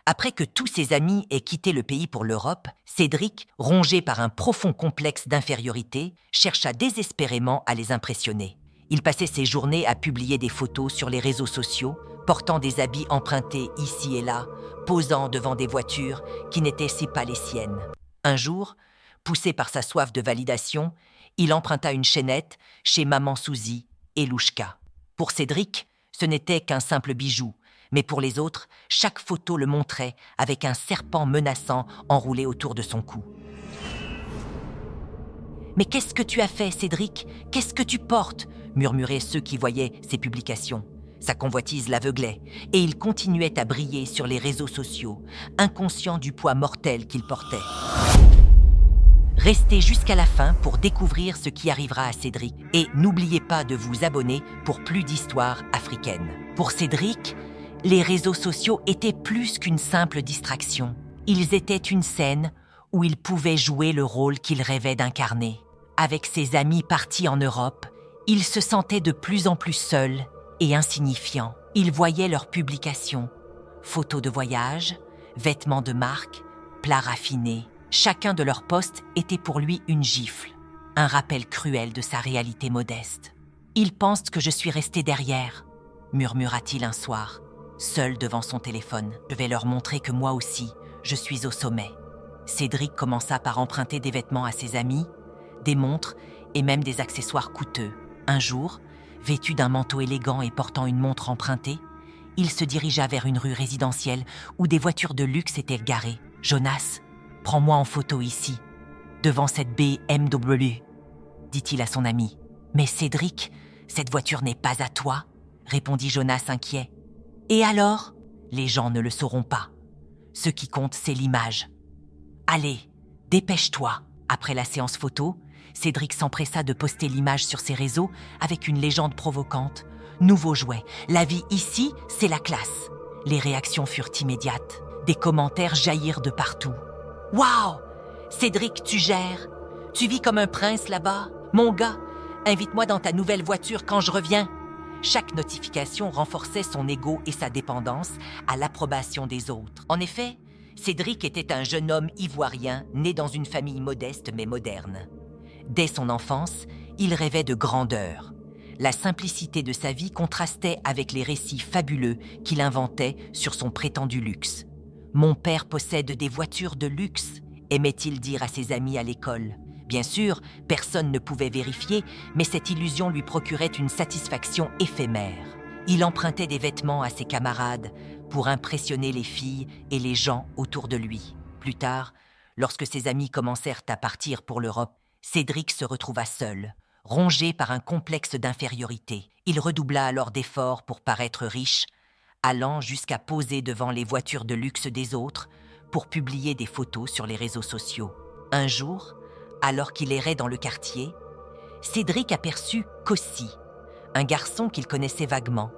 Après que tous ses amis aient quitté le pays pour l'Europe, Cédric, rongé par un profond complexe d'infériorité, chercha désespérément à les impressionner. Il passait ses journées à publier des photos sur les réseaux sociaux, portant des habits empruntés ici et là, posant devant des voitures qui n'étaient pas les siennes. Un jour, poussé par sa soif de validation, il emprunta une chaînette chez Maman Suzy et Louchka. Pour Cédric, ce n'était qu'un simple bijou, mais pour les autres, chaque photo le montrait avec un serpent menaçant enroulé autour de son cou. « Mais qu'est-ce que tu as fait, Cédric? Qu'est-ce que tu portes ?» murmuraient ceux qui voyaient ses publications. Sa convoitise l'aveuglait, et il continuait à briller sur les réseaux sociaux, inconscient du poids mortel qu'il portait. Restez jusqu'à la fin pour découvrir ce qui arrivera à Cédric, et n'oubliez pas de vous abonner pour plus d'histoires africaines. Pour Cédric, les réseaux sociaux étaient plus qu'une simple distraction. Ils étaient une scène où il pouvait jouer le rôle qu'il rêvait d'incarner. Avec ses amis partis en Europe, il se sentait de plus en plus seul et insignifiant. Il voyait leurs publications, photos de voyage, vêtements de marque, plats raffinés. Chacun de leurs posts était pour lui une gifle, un rappel cruel de sa réalité modeste. « Ils pensent que je suis resté derrière », murmura-t-il un soir, seul devant son téléphone. « Je vais leur montrer que moi aussi, je suis au sommet. » Cédric commença par emprunter des vêtements à ses amis, des montres et même des accessoires coûteux. Un jour, vêtu d'un manteau élégant et portant une montre empruntée, il se dirigea vers une rue résidentielle où des voitures de luxe étaient garées. « Jonas, prends-moi en photo ici, devant cette BMW, » dit-il à son ami. « Mais Cédric, cette voiture n'est pas à toi, » répondit Jonas inquiet. « Et alors ? Les gens ne le sauront pas. Ce qui compte, c'est l'image. Allez, dépêche-toi. » Après la séance photo, Cédric s'empressa de poster l'image sur ses réseaux avec une légende provocante. « Nouveau jouet, la vie ici, c'est la classe. » Les réactions furent immédiates. Des commentaires jaillirent de partout. « Waouh! Cédric, tu gères! Tu vis comme un prince là-bas! Mon gars, invite-moi dans ta nouvelle voiture quand je reviens! » Chaque notification renforçait son ego et sa dépendance à l'approbation des autres. En effet, Cédric était un jeune homme ivoirien né dans une famille modeste mais moderne. Dès son enfance, il rêvait de grandeur. La simplicité de sa vie contrastait avec les récits fabuleux qu'il inventait sur son prétendu luxe. « Mon père possède des voitures de luxe », aimait-il dire à ses amis à l'école. Bien sûr, personne ne pouvait vérifier, mais cette illusion lui procurait une satisfaction éphémère. Il empruntait des vêtements à ses camarades pour impressionner les filles et les gens autour de lui. Plus tard, lorsque ses amis commencèrent à partir pour l'Europe, Cédric se retrouva seul, rongé par un complexe d'infériorité. Il redoubla alors d'efforts pour paraître riche, allant jusqu'à poser devant les voitures de luxe des autres pour publier des photos sur les réseaux sociaux. Un jour, alors qu'il errait dans le quartier, Cédric aperçut Kossi, un garçon qu'il connaissait vaguement,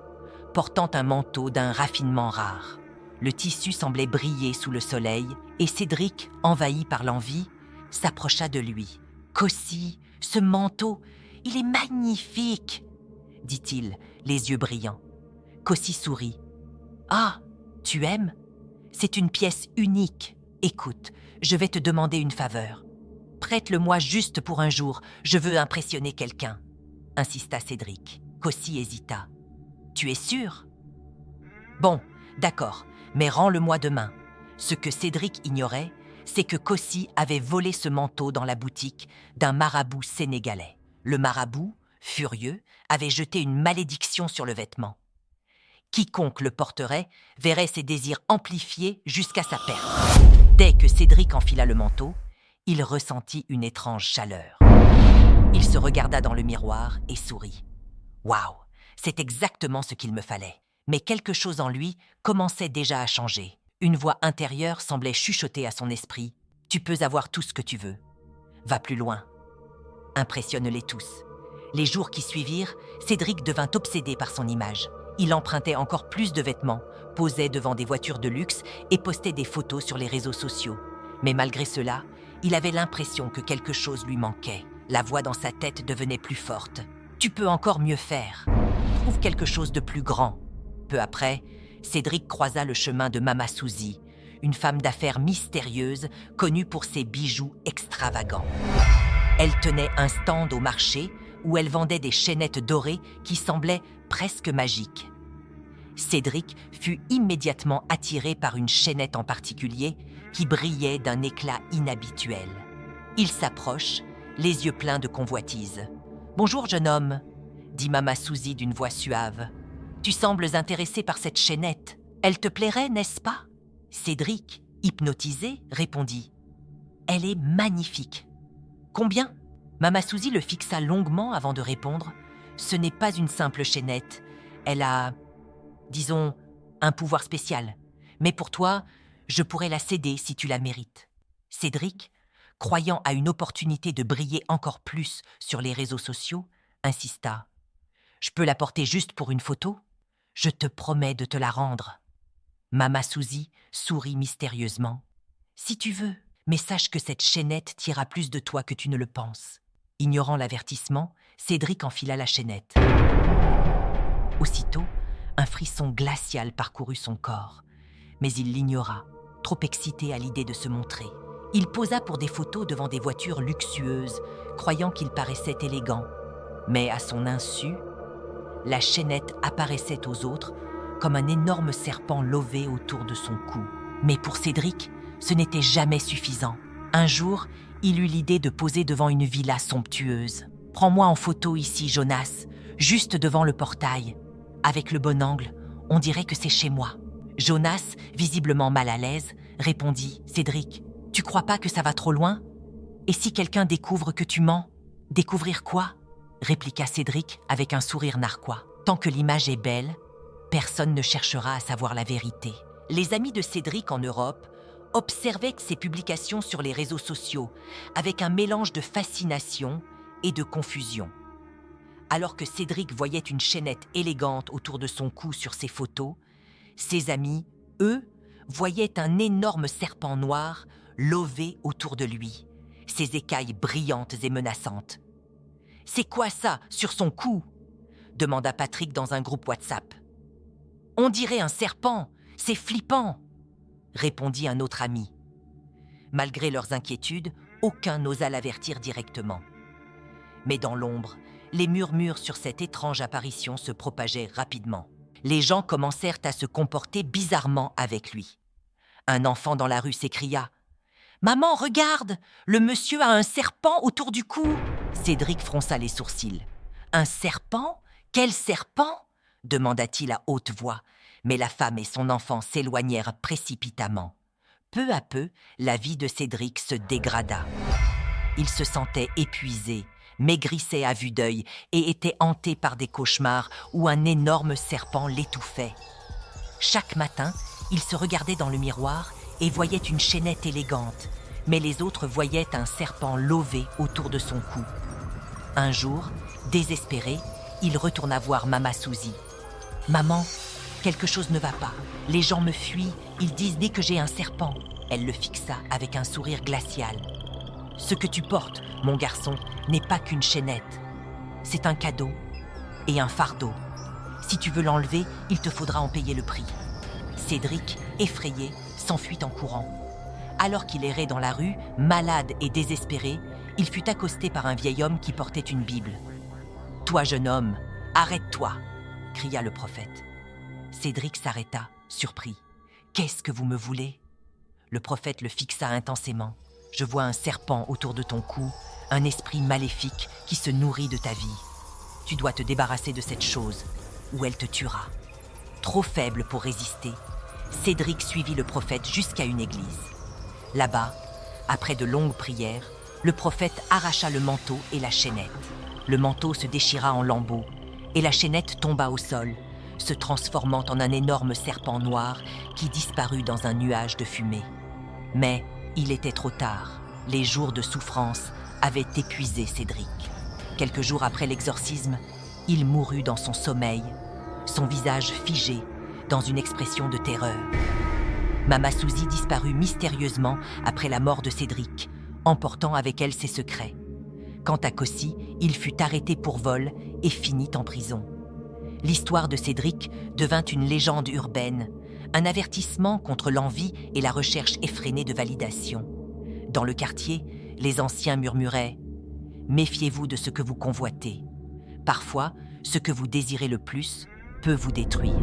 portant un manteau d'un raffinement rare. Le tissu semblait briller sous le soleil et Cédric, envahi par l'envie, s'approcha de lui. « Kossi, ce manteau, il est magnifique !» dit-il, les yeux brillants. Kossi sourit. « Ah, tu aimes ? C'est une pièce unique. Écoute, je vais te demander une faveur. Prête-le-moi juste pour un jour, je veux impressionner quelqu'un, » insista Cédric. Kossi hésita. « Tu es sûr ? Bon, d'accord, mais rends-le-moi demain. » Ce que Cédric ignorait, c'est que Kossi avait volé ce manteau dans la boutique d'un marabout sénégalais. Le marabout, furieux, avait jeté une malédiction sur le vêtement. Quiconque le porterait verrait ses désirs amplifiés jusqu'à sa perte. Dès que Cédric enfila le manteau, il ressentit une étrange chaleur. Il se regarda dans le miroir et sourit. « Waouh, c'est exactement ce qu'il me fallait. » Mais quelque chose en lui commençait déjà à changer. Une voix intérieure semblait chuchoter à son esprit. « Tu peux avoir tout ce que tu veux. Va plus loin. Impressionne-les tous. » Les jours qui suivirent, Cédric devint obsédé par son image. Il empruntait encore plus de vêtements, posait devant des voitures de luxe et postait des photos sur les réseaux sociaux. Mais malgré cela, il avait l'impression que quelque chose lui manquait. La voix dans sa tête devenait plus forte. « Tu peux encore mieux faire. Trouve quelque chose de plus grand. » Peu après, Cédric croisa le chemin de Mama Suzy, une femme d'affaires mystérieuse connue pour ses bijoux extravagants. Elle tenait un stand au marché où elle vendait des chaînettes dorées qui semblaient presque magiques. Cédric fut immédiatement attiré par une chaînette en particulier qui brillait d'un éclat inhabituel. Il s'approche, les yeux pleins de convoitise. « Bonjour, jeune homme », dit Mama Suzy d'une voix suave. « Tu sembles intéressé par cette chaînette. Elle te plairait, n'est-ce pas ?» Cédric, hypnotisé, répondit. « Elle est magnifique. »« Combien ?» Mama Suzy le fixa longuement avant de répondre. « Ce n'est pas une simple chaînette. Elle a, disons, un pouvoir spécial. Mais pour toi, je pourrais la céder si tu la mérites. » Cédric, croyant à une opportunité de briller encore plus sur les réseaux sociaux, insista. « Je peux la porter juste pour une photo ? Je te promets de te la rendre. » Mama Suzy sourit mystérieusement. « Si tu veux, mais sache que cette chaînette tira plus de toi que tu ne le penses. » Ignorant l'avertissement, Cédric enfila la chaînette. Aussitôt, un frisson glacial parcourut son corps. Mais il l'ignora, trop excité à l'idée de se montrer. Il posa pour des photos devant des voitures luxueuses, croyant qu'il paraissait élégant. Mais à son insu, la chaînette apparaissait aux autres comme un énorme serpent lové autour de son cou. Mais pour Cédric, ce n'était jamais suffisant. Un jour, il eut l'idée de poser devant une villa somptueuse. « Prends-moi en photo ici, Jonas, juste devant le portail. Avec le bon angle, on dirait que c'est chez moi. » Jonas, visiblement mal à l'aise, répondit « Cédric, tu crois pas que ça va trop loin ? Et si quelqu'un découvre que tu mens ? » « Découvrir quoi ?» répliqua Cédric avec un sourire narquois. « Tant que l'image est belle, personne ne cherchera à savoir la vérité. » Les amis de Cédric en Europe observaient ses publications sur les réseaux sociaux avec un mélange de fascination et de confusion. Alors que Cédric voyait une chaînette élégante autour de son cou sur ses photos, ses amis, eux, voyaient un énorme serpent noir lové autour de lui, ses écailles brillantes et menaçantes. « C'est quoi ça, sur son cou ?» demanda Patrick dans un groupe WhatsApp. « On dirait un serpent, c'est flippant !» répondit un autre ami. Malgré leurs inquiétudes, aucun n'osa l'avertir directement. Mais dans l'ombre, les murmures sur cette étrange apparition se propageaient rapidement. Les gens commencèrent à se comporter bizarrement avec lui. Un enfant dans la rue s'écria « Maman, regarde, le monsieur a un serpent autour du cou !» Cédric fronça les sourcils. « Un serpent ? Quel serpent ?» demanda-t-il à haute voix, mais la femme et son enfant s'éloignèrent précipitamment. Peu à peu, la vie de Cédric se dégrada. Il se sentait épuisé, maigrissait à vue d'œil et était hanté par des cauchemars où un énorme serpent l'étouffait. Chaque matin, il se regardait dans le miroir et voyait une chaînette élégante, mais les autres voyaient un serpent lové autour de son cou. Un jour, désespéré, il retourna voir Mama Suzy. « Maman, quelque chose ne va pas. Les gens me fuient, ils disent dès que j'ai un serpent. » Elle le fixa avec un sourire glacial. « Ce que tu portes, mon garçon, n'est pas qu'une chaînette. C'est un cadeau et un fardeau. Si tu veux l'enlever, il te faudra en payer le prix. » Cédric, effrayé, s'enfuit en courant. Alors qu'il errait dans la rue, malade et désespéré, il fut accosté par un vieil homme qui portait une Bible. « Toi, jeune homme, arrête-toi !» cria le prophète. Cédric s'arrêta, surpris. « Qu'est-ce que vous me voulez ?» Le prophète le fixa intensément. « Je vois un serpent autour de ton cou, un esprit maléfique qui se nourrit de ta vie. Tu dois te débarrasser de cette chose, ou elle te tuera. » Trop faible pour résister, Cédric suivit le prophète jusqu'à une église. Là-bas, après de longues prières, le prophète arracha le manteau et la chaînette. Le manteau se déchira en lambeaux et la chaînette tomba au sol, se transformant en un énorme serpent noir qui disparut dans un nuage de fumée. Mais il était trop tard. Les jours de souffrance avaient épuisé Cédric. Quelques jours après l'exorcisme, il mourut dans son sommeil, son visage figé dans une expression de terreur. Mama Suzy disparut mystérieusement après la mort de Cédric, emportant avec elle ses secrets. Quant à Kossi, il fut arrêté pour vol et finit en prison. L'histoire de Cédric devint une légende urbaine, un avertissement contre l'envie et la recherche effrénée de validation. Dans le quartier, les anciens murmuraient « Méfiez-vous de ce que vous convoitez. Parfois, ce que vous désirez le plus peut vous détruire. »